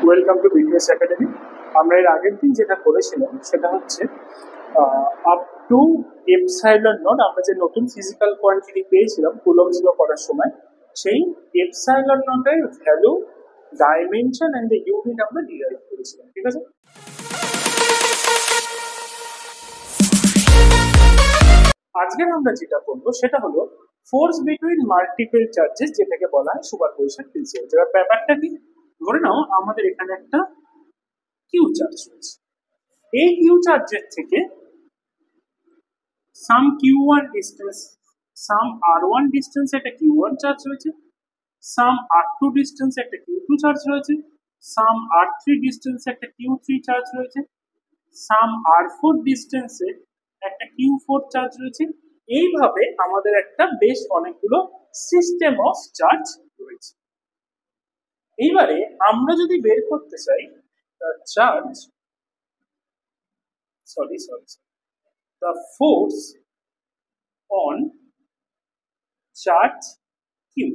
Welcome to BTS academy. আমরা এর আগের দিন যেটা করেছিলাম সেটা হচ্ছে আপ টু এপসাইলন নট আমরা যে নতুন ফিজিক্যাল কোয়ান্টিটি পেয়েছিলাম কুলম্বস ল করার সময়, সেই এপসাইলন নটের value, dimension and the unit আমরা ডিরাইভ করেছিলাম। ঠিক আছে, আজকের আমরা যেটা করবো সেটা হলো ফোর্স বিটুইন মাল্টিপল চার্জেস, যেটাকে বলা হয় সুপারপজিশন প্রিন্সিপাল। যেটা ব্যাপারটা কি, ধরে নাও আমাদের এখানে একটা কিউ চার্জ রয়েছে। এই কিউ চার্জের থেকে সাম q1 ডিস্টেন্স, সাম r1 ডিস্টেন্স একটা q1 চার্জ রয়েছে, সাম r2 ডিস্টেন্স একটা q2 চার্জ রয়েছে, সাম r3 ডিস্টেন্স একটা q3 চার্জ রয়েছে, সাম r4 ডিস্টেন্সে একটা q4 চার্জ রয়েছে। এইভাবে আমাদের একটা বেশ অনেকগুলো সিস্টেম অফ চার্জ রয়েছে। এইবারে আমরা যদি বের করতে চাই charge the force on charge Q,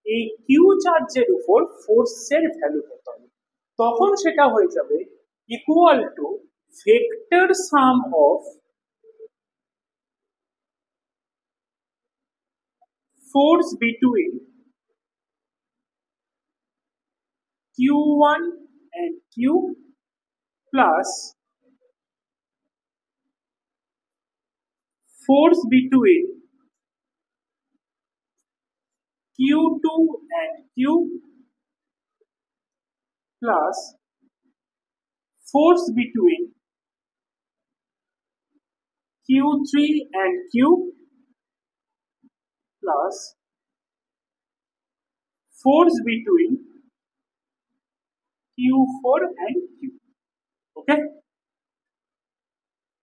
এই কিউ চার্জের উপর ফোর্সের ভ্যালু কত হবে, তখন সেটা হয়ে যাবে equal to vector some of force between q1 and q plus force between q2 and q plus force between q3 and q plus force between q4 and q. ওকে,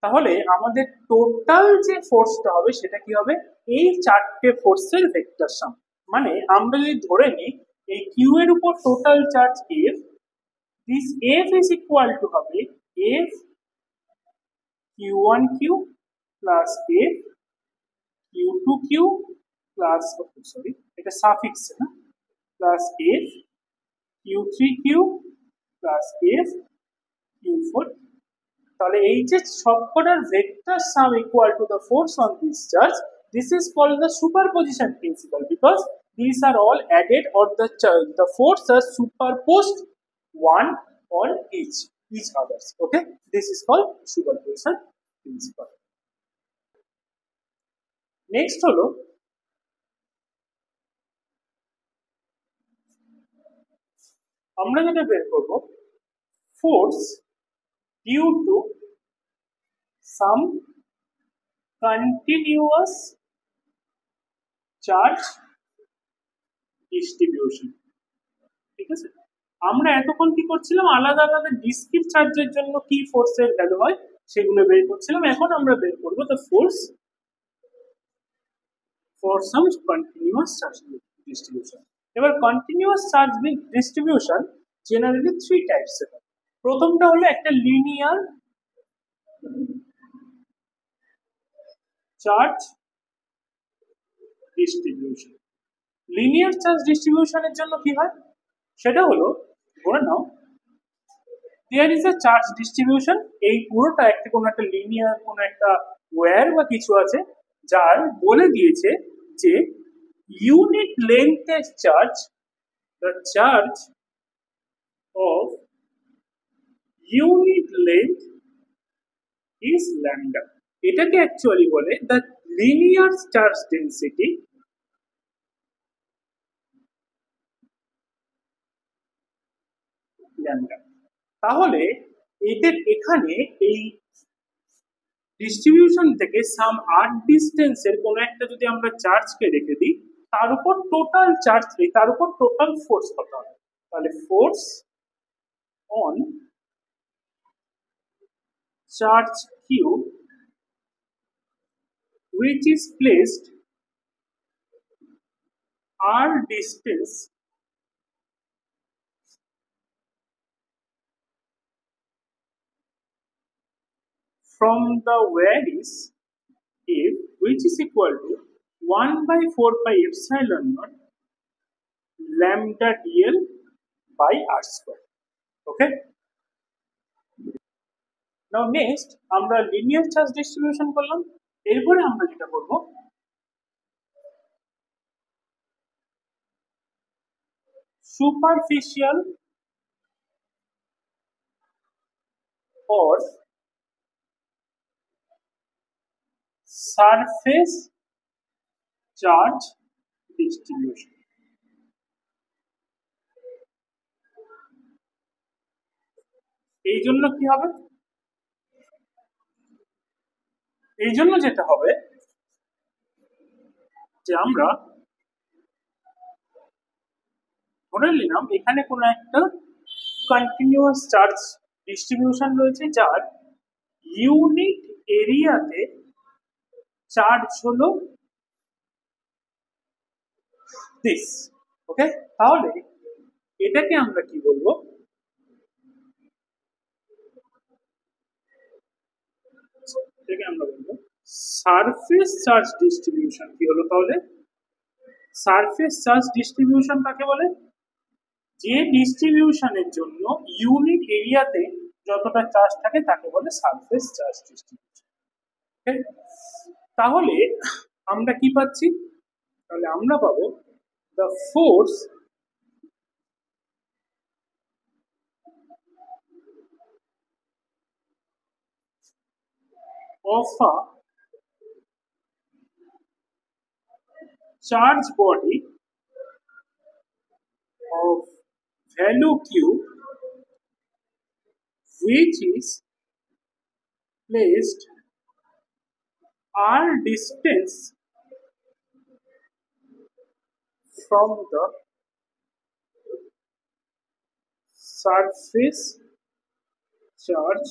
তাহলে আমাদের টোটাল যে ফোর্সটা হবে সেটা কি হবে, এই চারটে ফোর্সের ভেক্টর সাম। মানে আমরা যদি ধরে নিই এই কিউ এর উপর total charge F, this F is equal to হবে F q1 q plus F q2 q plus, sorry এটা সাফিক্স না, plus F q3 q plus F q4। তাহলে এই যে সবকটার vector sum equal to the force on this charge, this is called the superposition principle because these are all added or the force are superposed one on each others. Okay, this is called superposition principle. Next হলো আমরা যেটা বের করব force due to some continuous charge distribution। ঠিক আছে, আমরা এতক্ষণ কি করছিলাম, আলাদা আলাদা ডিসক্রিট চার্জের জন্য কি ফোর্সের ভ্যালু হয় সেগুলো বের করছিলাম। এখন আমরা বের করব the force for some continuous charge distribution. এবার continuous charge distribution generally three types এর। প্রথমটা হলো একটা linear charge distribution. Linear charge ডিস্ট্রিবিউশনের জন্য কি হয় সেটা হলো, ধরে নাও there is a charge distribution, এই পুরোটা একটা কোনো একটা লিনিয়ার কোনো একটা ওয়্যার বা কিছু আছে যার বলে দিয়েছে যে ইউনিট লেন্থের চার্জ, the charge of unit length is lambda. এটাকে অ্যাকচুয়ালি বলে the linear charge density lambda. তাহলে এদের এখানে এই ডিস্ট্রিবিউশন থেকে সাম আর ডিস্টেন্সের কোনো একটা যদি আমরা চার্জকে রেখে দিই, তার উপর টোটাল চার্জ নেই, তার উপর টোটাল ফোর্স কত হবে, তাহলে force on charge Q which is placed r distance from the where is F, which is equal to 1 by 4 pi epsilon naught lambda dl by r square। Okay, now next আমরা linear charge distribution করলাম। এরপরে আমরা যেটা করব, superficial or surface charge distribution। এই জন্য কি হবে, এই জন্য যেটা হবে যে আমরা ধরে নিলাম এখানে কোনো একটা কন্টিনিউয়াস চার্জ ডিস্ট্রিবিউশন রয়েছে যার ইউনিট এরিয়াতে চার্জ হলো দিস। ওকে, তাহলে এটাকে আমরা কি বলবো, এটাকে আমরা বলবো সারফেস চার্জ ডিস্ট্রিবিউশন। কি হলো তাহলে, সারফেস চার্জ ডিস্ট্রিবিউশন কাকে বলে, যে ডিস্ট্রিবিউশনের জন্য ইউনিট এরিয়াতে যতটা চার্জ থাকে তাকে বলে সারফেস চার্জ ডিস্ট্রিবিউশন। তাহলে আমরা কি পাচ্ছি, তাহলে আমরা পাবো the force of a charge body of value q which is placed r distance from the surface charge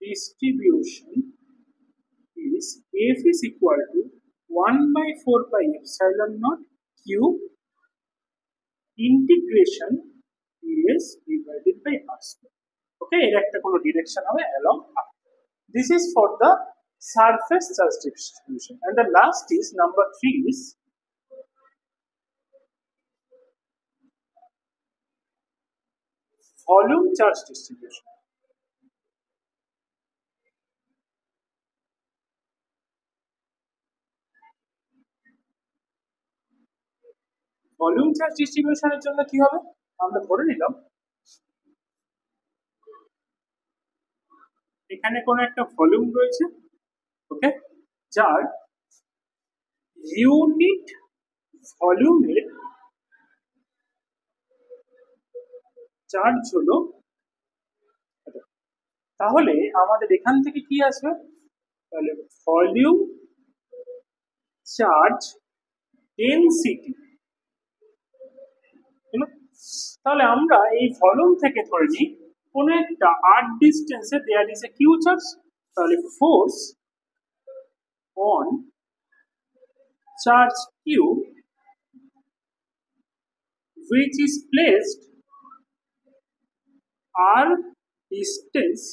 distribution is F is equal to 1 by 4 pi epsilon naught q integration ds divided by r square. Okay, এর একটা কোনো direction হবে along r. This is for the surface charge distribution. And the last is number 3 is volume charge distribution. Volume charge ডিস্ট্রিবিউশনের জন্য কি হবে, আমরা ধরে নিলাম এখানে কোনো একটা ভলিউম রয়েছে, ওকে, যার ইউনিট ভলিউমের চার্জ হলো, তাহলে আমাদের এখান থেকে কি আসবে, তাহলে ভলিউম চার্জ ডেনসিটি। তাহলে আমরা এই ভলিউম থেকে ধরে নিই কোন একটা r ডিস্টেন্সে there is a Q charge, তাহলে force on charge Q which is placed r distance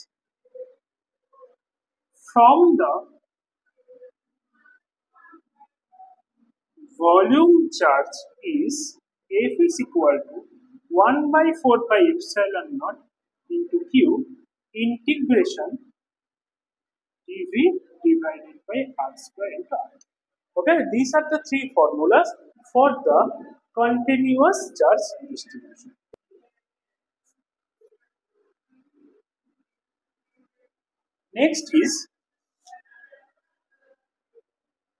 from the volume charge is F is equal to 1 by 4 pi epsilon naught into q integration dv divided by r square into r. Okay, these are the three formulas for the continuous charge distribution. Next is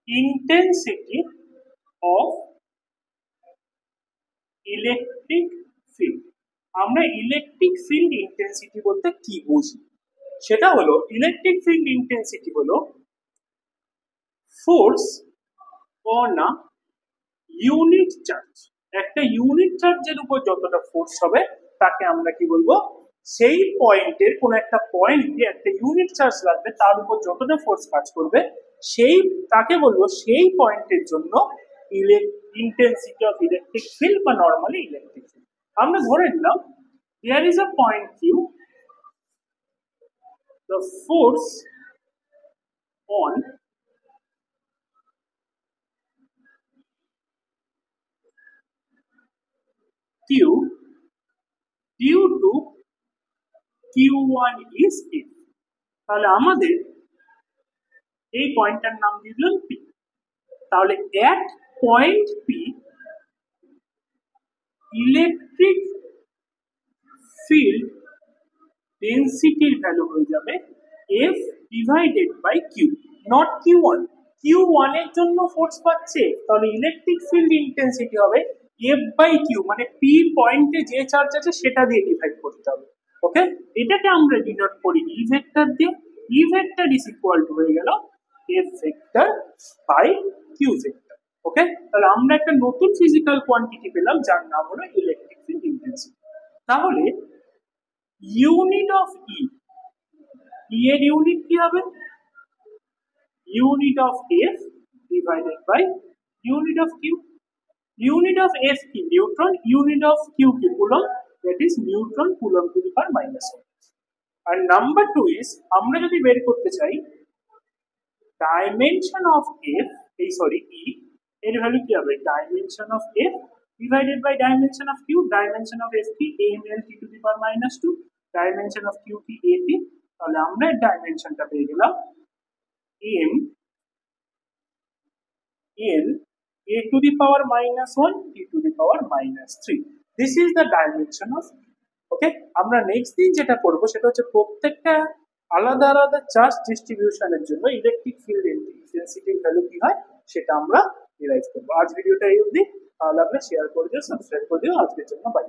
intensity of electric field. আমরা electric field intensity বলতে কি বুঝি, সেটা হলো electric field intensity হলো force on a unit charge. একটা unit চার্জের উপর যতটা ফোর্স হবে তাকে আমরা কি বলবো, সেই পয়েন্টের কোন একটা পয়েন্টে একটা ইউনিট চার্জ লাগবে তার উপর যতটা ফোর্স কাজ করবে সেই তাকে বলবো সেই পয়েন্টের জন্য intensity of electric field বা normally electric field। আমরা ধরে নিলাম there is a point q, the force on q due to Q1 is F। তাহলে আমাদের এই পয়েন্টটার নাম দিয়ে দিলাম P। তাহলে at point P electric field ডেন্সিটির ভ্যালু হয়ে যাবে F divided by Q, not Q1। Q1 এর জন্য ফোর্স পাচ্ছে, তাহলে ইলেকট্রিক ফিল্ড ইন্টেন্সিটি হবে F বাই Q, মানে P পয়েন্টে যে চার্জ আছে সেটা দিয়ে ডিভাইড করতে হবে। ওকে, এটাকে আমরা ডিনোট করি E ভেক্টর দিয়ে। E vector is equal to হয়ে গেল F vector by Q vector. Okay, তাহলে আমরা একটা নতুন ফিজিক্যাল কোয়ান্টিটি পেলাম যার নাম হলো ইলেকট্রিক ফিল্ড ইন্টেন্সিটি। তাহলে ইউনিট অফ E, E এর ইউনিট কি হবে? Unit of F divided by unit of Q। Unit of F কি? নিউট্রন। ইউনিট অফ Q কি? Coulomb. That is newton coulomb to the power -1। আর number 2 is, আমরা যদি বের করতে চাই ডাইমেনশন অফ F, E এর ভ্যালু কি হবে? Dimension of F divided by dimension of Q। Dimension of F কি? ml t two the power -2। Dimension of Q কি? at। তাহলে আমরা ডাইমেনশনটা পেয়ে গেলাম m l a to the power -1 t to the power -3। This is the dimension of E। ওকে, আমরা next দিন যেটা করব সেটা হচ্ছে প্রত্যেকটা আলাদা আলাদা চার্জ ডিস্ট্রিবিউশনের জন্য ইলেকট্রিক ফিল্ড ইন্টেন্সিটির ভ্যালু কি হয় সেটা আমরা ডিরাইভ করব। আজ ভিডিওটা এই অবধি। ভালো লাগলে শেয়ার করে দিও, সাবস্ক্রাইব করে দিও। আজকের জন্য বাই।